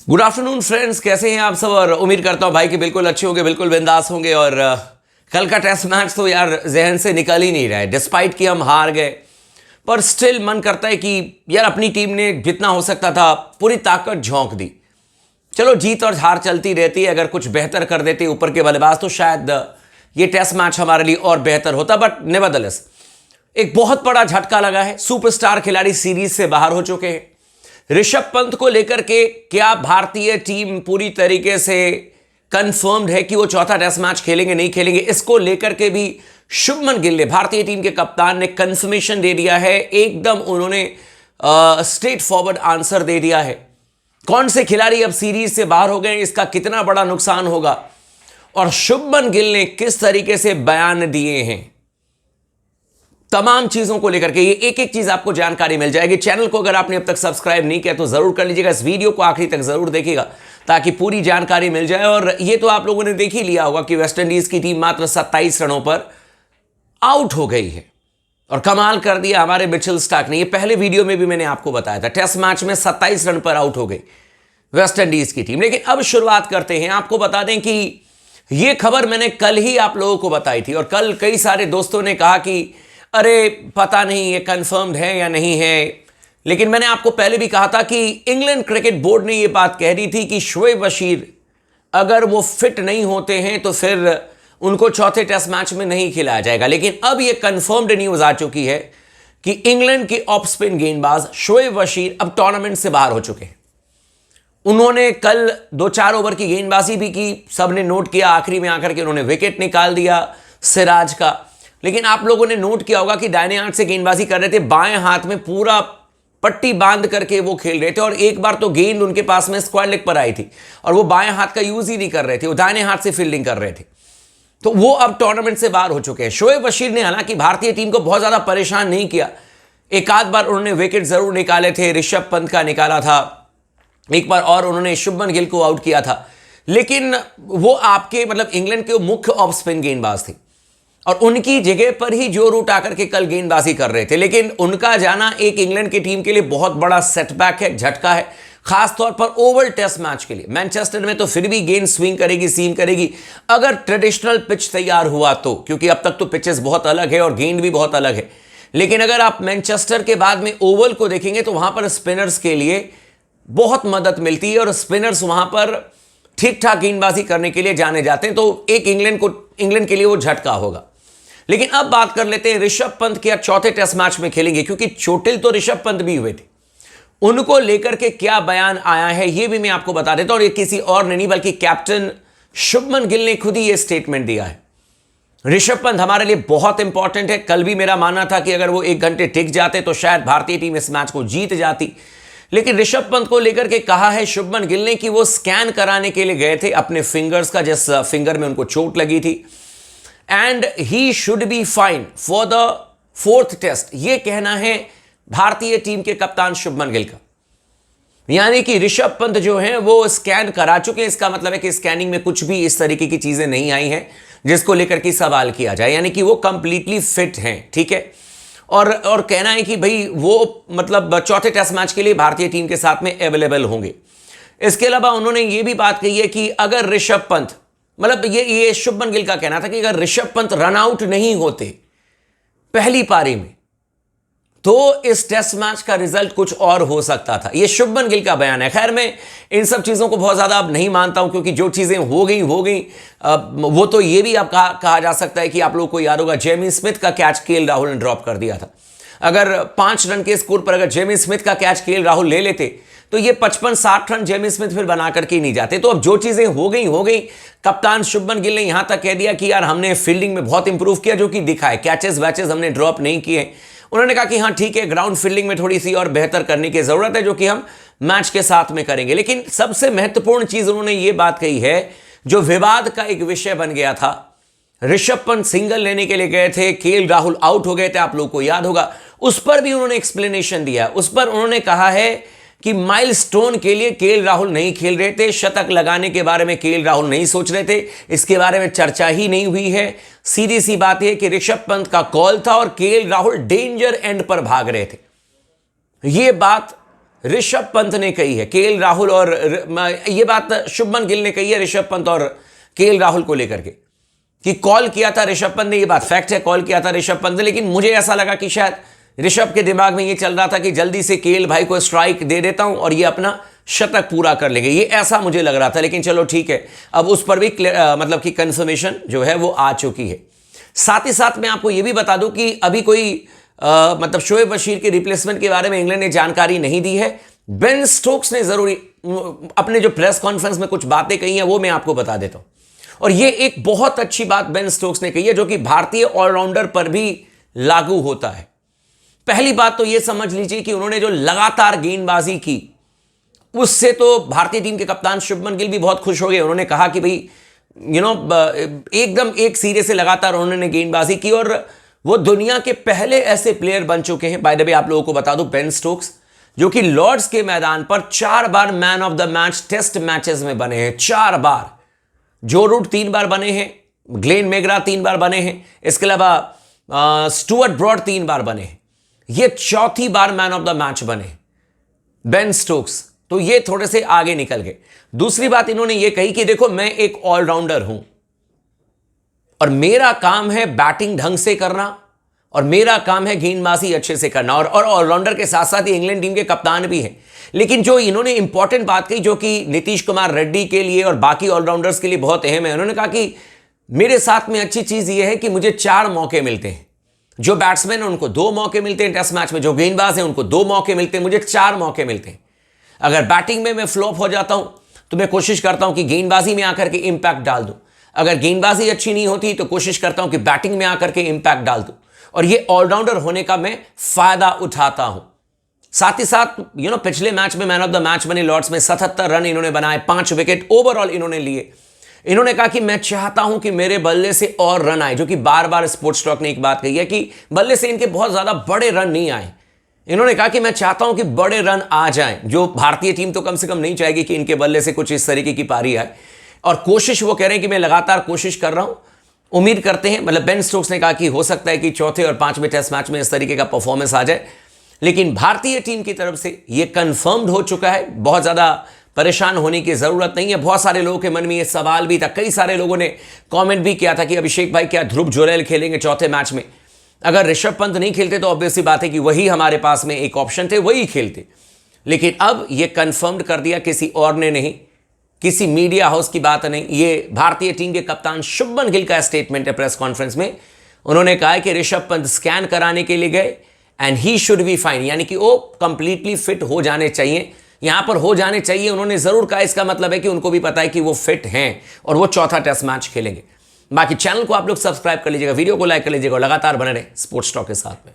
Good afternoon friends, कैसे हैं आप सब। और उम्मीद करता हूं भाई कि बिल्कुल अच्छे होंगे, बिल्कुल बिंदास होंगे। और कल का टेस्ट मैच तो यार जहन से निकल ही नहीं रहा है। डिस्पाइट कि हम हार गए, पर स्टिल मन करता है कि यार अपनी टीम ने जितना हो सकता था पूरी ताकत झोंक दी। चलो जीत और हार चलती रहती है, अगर कुछ बेहतर कर देते ऊपर के बल्लेबाज तो शायद ये टेस्ट मैच हमारे लिए और बेहतर होता। बट नेवरदलेस एक बहुत बड़ा झटका लगा है। सुपरस्टार खिलाड़ी सीरीज से बाहर हो चुके हैं। ऋषभ पंत को लेकर के क्या भारतीय टीम पूरी तरीके से कंफर्म्ड है कि वो चौथा टेस्ट मैच खेलेंगे नहीं खेलेंगे, इसको लेकर के भी शुभमन गिल ने, भारतीय टीम के कप्तान ने कंफर्मेशन दे दिया है। एकदम उन्होंने स्ट्रेट फॉरवर्ड आंसर दे दिया है। कौन से खिलाड़ी अब सीरीज से बाहर हो गए, इसका कितना बड़ा नुकसान होगा, और शुभमन गिल ने किस तरीके से बयान दिए हैं, तमाम चीजों को लेकर के ये एक एक चीज आपको जानकारी मिल जाएगी। चैनल को अगर आपने अब तक सब्सक्राइब नहीं किया तो जरूर कर लीजिएगा। इस वीडियो को आखिरी तक जरूर देखिएगा ताकि पूरी जानकारी मिल जाए। और ये तो आप लोगों ने देख ही लिया होगा कि वेस्टइंडीज की टीम मात्र 27 रनों पर आउट हो गई है। और कमाल कर दिया हमारे मिचेल स्टार्क ने। ये पहले वीडियो में भी मैंने आपको बताया था, टेस्ट मैच में 27 रन पर आउट हो गई वेस्टइंडीज की टीम। लेकिन अब शुरुआत करते हैं। आपको बता दें कि यह खबर मैंने कल ही आप लोगों को बताई थी, और कल कई सारे दोस्तों ने कहा कि अरे पता नहीं ये कंफर्म्ड है या नहीं है। लेकिन मैंने आपको पहले भी कहा था कि इंग्लैंड क्रिकेट बोर्ड ने ये बात कह दी थी कि शोएब बशीर अगर वो फिट नहीं होते हैं तो फिर उनको चौथे टेस्ट मैच में नहीं खिलाया जाएगा। लेकिन अब ये कंफर्म्ड न्यूज आ चुकी है कि इंग्लैंड के ऑफ स्पिन गेंदबाज शोएब बशीर अब टूर्नामेंट से बाहर हो चुके हैं। उन्होंने कल 2-4 ओवर की गेंदबाजी भी की, सबने नोट किया। आखिरी में आकर के उन्होंने विकेट निकाल दिया सिराज का। लेकिन आप लोगों ने नोट किया होगा कि दाहिने हाथ से गेंदबाजी कर रहे थे, बाएं हाथ में पूरा पट्टी बांध करके वो खेल रहे थे। और एक बार तो गेंद उनके पास में स्क्वायर लेग पर आई थी और वो बाएं हाथ का यूज ही नहीं कर रहे थे, वो दाहिने हाथ से फील्डिंग कर रहे थे। तो वो अब टूर्नामेंट से बाहर हो चुके हैं। शोएब बशीर ने हालांकि भारतीय टीम को बहुत ज्यादा परेशान नहीं किया। एक आध बार उन्होंने विकेट जरूर निकाले थे, ऋषभ पंत का निकाला था एक बार, और उन्होंने शुभमन गिल को आउट किया था। लेकिन वो आपके मतलब इंग्लैंड के मुख्य ऑफ स्पिन गेंदबाज थे और उनकी जगह पर ही जो रूट आकर के कल गेंदबाजी कर रहे थे। लेकिन उनका जाना एक इंग्लैंड की टीम के लिए बहुत बड़ा सेटबैक है, झटका है, खासतौर पर ओवल टेस्ट मैच के लिए। मैनचेस्टर में तो फिर भी गेंद स्विंग करेगी, सीम करेगी, अगर ट्रेडिशनल पिच तैयार हुआ तो, क्योंकि अब तक तो पिचेस बहुत अलग है और गेंद भी बहुत अलग है। लेकिन अगर आप मैनचेस्टर के बाद में ओवल को देखेंगे तो वहां पर स्पिनर्स के लिए बहुत मदद मिलती है और स्पिनर्स वहां पर ठीक ठाक गेंदबाजी करने के लिए जाने जाते हैं। तो एक इंग्लैंड के लिए वो झटका होगा। लेकिन अब बात कर लेते हैं ऋषभ पंत क्या चौथे टेस्ट मैच में खेलेंगे, क्योंकि चोटिल तो ऋषभ पंत भी हुए थे। उनको लेकर के क्या बयान आया है ये भी मैं आपको बता देता हूं। और ये किसी और ने नहीं बल्कि कैप्टन शुभमन गिल ने खुद ही ये स्टेटमेंट दिया है। ऋषभ पंत हमारे लिए बहुत इंपॉर्टेंट है। कल भी मेरा मानना था कि अगर वो 1 घंटे टिक जाते तो शायद भारतीय टीम इस मैच को जीत जाती। लेकिन ऋषभ पंत को लेकर के कहा है शुभमन गिल ने कि वो स्कैन कराने के लिए गए थे अपने फिंगर्स का, जिस फिंगर में उनको चोट लगी थी, and he should be fine for the 4th test. यह कहना है भारतीय टीम के कप्तान शुभमन गिल का। यानी कि ऋषभ पंत जो है वो स्कैन करा चुके हैं। इसका मतलब है कि स्कैनिंग में कुछ भी इस तरीके की चीजें नहीं आई हैं जिसको लेकर के सवाल किया जाए, यानी कि वो कंप्लीटली फिट हैं। ठीक है, और कहना है कि भाई वो मतलब चौथे टेस्ट मैच के लिए भारतीय टीम के साथ में अवेलेबल होंगे। इसके अलावा उन्होंने ये भी बात कही है कि अगर ऋषभ पंत, मतलब ये शुभमन गिल का कहना था कि अगर ऋषभ पंत रन आउट नहीं होते पहली पारी में तो इस टेस्ट मैच का रिजल्ट कुछ और हो सकता था। ये शुभमन गिल का बयान है। खैर मैं इन सब चीजों को बहुत ज्यादा अब नहीं मानता हूं, क्योंकि जो चीजें हो गई वो तो ये भी अब कहा जा सकता है कि आप लोगों को याद होगा जेमी स्मिथ का कैच केएल राहुल ने ड्रॉप कर दिया था। अगर 5 रन के स्कोर पर अगर जेमी स्मिथ का कैच केएल राहुल ले लेते तो ये 55-60 रन जेमी स्मिथ फिर बना करके नहीं जाते। तो अब जो चीजें हो गई। कप्तान शुभमन गिल ने यहां तक कह दिया कि यार हमने फील्डिंग में बहुत इंप्रूव किया, जो कि दिखा है। कैचेस वैचेस हमने ड्रॉप नहीं किए। उन्होंने कहा कि हाँ ठीक है, ग्राउंड फील्डिंग में थोड़ी सी और बेहतर करने की जरूरत है, जो कि हम मैच के साथ में करेंगे। लेकिन सबसे महत्वपूर्ण चीज उन्होंने ये बात कही है, जो विवाद का एक विषय बन गया था। ऋषभ पंत सिंगल लेने के लिए गए थे, केएल राहुल आउट हो गए थे, आप लोगों को याद होगा। उस पर भी उन्होंने एक्सप्लेनेशन दिया। उस पर उन्होंने कहा है कि माइलस्टोन के लिए केएल राहुल नहीं खेल रहे थे, शतक लगाने के बारे में केएल राहुल नहीं सोच रहे थे, इसके बारे में चर्चा ही नहीं हुई है। सीधी सी बात यह कि ऋषभ पंत का कॉल था और केएल राहुल डेंजर एंड पर भाग रहे थे। यह बात ऋषभ पंत ने कही है, केएल राहुल और ये बात शुभमन गिल ने कही है ऋषभ पंत और केएल राहुल को लेकर के, कि कॉल किया था ऋषभ पंत ने, ये बात फैक्ट है, कॉल किया था ऋषभ पंत ने, लेकिन मुझे ऐसा लगा कि शायद ऋषभ के दिमाग में ये चल रहा था कि जल्दी से केएल भाई को स्ट्राइक दे देता हूं और ये अपना शतक पूरा कर लेंगे, ये ऐसा मुझे लग रहा था। लेकिन चलो ठीक है, अब उस पर भी मतलब कि कंफर्मेशन जो है वो आ चुकी है। साथ ही साथ मैं आपको ये भी बता दूं कि अभी कोई मतलब शोएब बशीर के रिप्लेसमेंट के बारे में इंग्लैंड ने जानकारी नहीं दी है। बेन स्टोक्स ने जरूरी अपने जो प्रेस कॉन्फ्रेंस में कुछ बातें कही हैं वो मैं आपको बता देता हूं, और ये एक बहुत अच्छी बात बेन स्टोक्स ने कही है जो कि भारतीय ऑलराउंडर पर भी लागू होता है। पहली बात तो ये समझ लीजिए कि उन्होंने जो लगातार गेंदबाजी की उससे तो भारतीय टीम के कप्तान शुभमन गिल भी बहुत खुश हो गए। उन्होंने कहा कि भाई एकदम एक सिरे से लगातार उन्होंने गेंदबाजी की और वो दुनिया के पहले ऐसे प्लेयर बन चुके हैं। बाय द वे आप लोगों को बता दूं, बेन स्टोक्स जो कि लॉर्ड्स के मैदान पर 4 बार man of the match test matches में बने हैं, 4 बार। जो रूट 3 बार बने हैं, ग्लेन मैग्रा 3 बार बने हैं, इसके अलावा स्टुअर्ट ब्रॉड 3 बार बने हैं, ये 4थी बार मैन ऑफ द मैच बने बेन स्टोक्स, तो ये थोड़े से आगे निकल गए। दूसरी बात इन्होंने ये कही कि देखो मैं एक ऑलराउंडर हूं और मेरा काम है बैटिंग ढंग से करना और मेरा काम है गेंदबाजी अच्छे से करना, और ऑलराउंडर के साथ साथ ही इंग्लैंड टीम के कप्तान भी हैं। लेकिन जो इन्होंने इंपॉर्टेंट बात कही जो कि नीतीश कुमार रेड्डी के लिए और बाकी ऑलराउंडर्स के लिए बहुत अहम है, उन्होंने कहा कि मेरे साथ में अच्छी चीज यह है कि मुझे 4 मौके मिलते हैं। जो बैट्समैन है उनको 2 मौके मिलते हैं टेस्ट मैच में, जो गेंदबाज है उनको 2 मौके मिलते हैं, मुझे 4 मौके मिलते हैं। अगर बैटिंग में मैं फ्लॉप हो जाता हूं तो मैं कोशिश करता हूं कि गेंदबाजी में आकर के इंपैक्ट डाल दूं, अगर गेंदबाजी अच्छी नहीं होती तो कोशिश करता हूं कि बैटिंग में आकर के इंपैक्ट डाल दूं, और ये ऑलराउंडर होने का मैं फायदा उठाता हूं। साथ ही साथ पिछले मैच में मैन ऑफ द मैच बने लॉर्ड्स में, 77 रन इन्होंने बनाए, 5 विकेट ओवरऑल इन्होंने लिए। इन्होंने कहा कि मैं चाहता हूं कि मेरे बल्ले से और रन आए, जो कि बार बार स्पोर्ट्स टॉक ने एक बात कही है कि बल्ले से इनके बहुत ज्यादा बड़े रन नहीं आए। इन्होंने कहा कि मैं चाहता हूं कि बड़े रन आ जाएं, जो भारतीय टीम तो कम से कम नहीं चाहेगी कि इनके बल्ले से कुछ इस तरीके की पारी आए, और कोशिश वो कह रहे हैं कि मैं लगातार कोशिश कर रहा हूं। उम्मीद करते हैं, मतलब बेन स्टोक्स ने कहा कि हो सकता है कि चौथे और 5वें टेस्ट मैच में इस तरीके का परफॉर्मेंस आ जाए, लेकिन भारतीय टीम की तरफ से यह कंफर्म्ड हो चुका है। बहुत ज्यादा परेशान होने की जरूरत नहीं है। बहुत सारे लोगों के मन में यह सवाल भी था, कई सारे लोगों ने कमेंट भी किया था कि अभिषेक भाई क्या ध्रुव जुरैल खेलेंगे चौथे मैच में? अगर ऋषभ पंत नहीं खेलते तो ऑब्वियसली बात है कि वही हमारे पास में एक ऑप्शन थे, वही खेलते। लेकिन अब यह कंफर्म्ड कर दिया, किसी और ने नहीं, किसी मीडिया हाउस की बात नहीं, ये भारतीय टीम के कप्तान शुभमन गिल का स्टेटमेंट है प्रेस कॉन्फ्रेंस में। उन्होंने कहा है कि ऋषभ पंत स्कैन कराने के लिए गए and he should be fine, यानी कि वो कंप्लीटली फिट हो जाने चाहिए। यहां पर हो जाने चाहिए उन्होंने जरूर कहा, इसका मतलब है कि उनको भी पता है कि वो फिट हैं और वो चौथा टेस्ट मैच खेलेंगे। बाकी चैनल को आप लोग सब्सक्राइब कर लीजिएगा, वीडियो को लाइक कर लीजिएगा और लगातार बने रहे स्पोर्ट्स टॉक के साथ में।